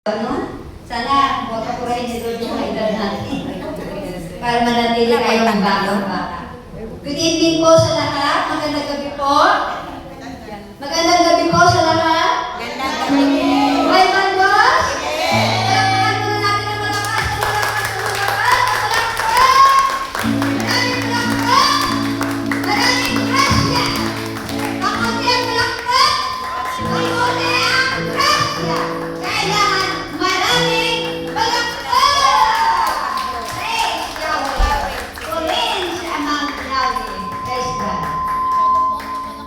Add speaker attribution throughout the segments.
Speaker 1: Sana boto ko rin ito yung mga edad natin para manatili kayong bata. Good evening po sa lahat. Magandang gabi po. Magandang gabi po sa lahat.
Speaker 2: Magandang gabi.
Speaker 1: May bandos? Palakpakan muna natin ang malakas. Maraming palakpak. Maraming grasya. Makunti ang palakpak. Makunti ang grasya. Kailangan maraming palakpak. Praise Yahweh. Purihin si Amang Yahweh. Praise God.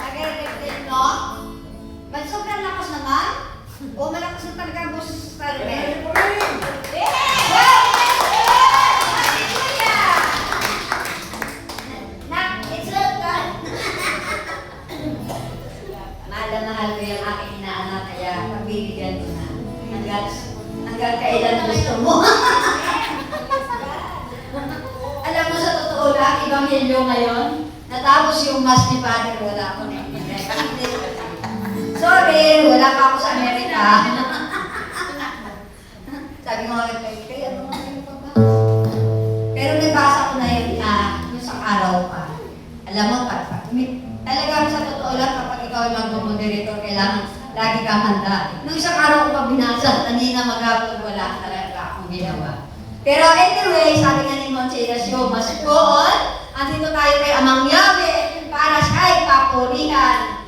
Speaker 1: Nag-reflect, no? Ba't sobrang lakas naman? O malakas na talaga ang boses sa Carmen? Mahal na mahal ko yung aking inaanak, kaya pagbibigyan ko na. Hanggang kailan gusto mo. Alam mo, sa totoo lang, ibang milyo ngayon, natapos yung mas ni Father, wala ako na sorry, wala pa ako sa Amerika. Sabi ko nga kay ano nga yung baba? Pero nabasa ko na yun yung sa araw pa. Alam mo, talagang sa totoo lang, kapag ikaw ay mag-moderator, kailangan lagi kang handa. Nung isang araw ko pa binasa, kanina maghapon, wala talaga akong ginawa. Pero anyway, sabi nga ni Monsignor Sio, mas go on, andito tayo kay Amang Yahweh para siya'y papurihan.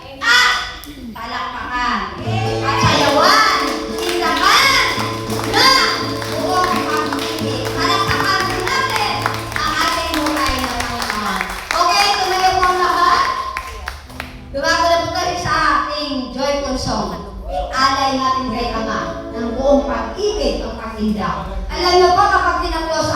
Speaker 1: Palakpakan, at sayawan, tindakan, na buong pag-ibig. Palakpakan natin ang ating buhay na Panginoon. Okay, tumayo po ang lahat. Dumago na po tayo sa ating joyful song. Alay natin kay Ama ng buong pag-ibig ang pag-indaw. Alam niyo po, kapag tinapos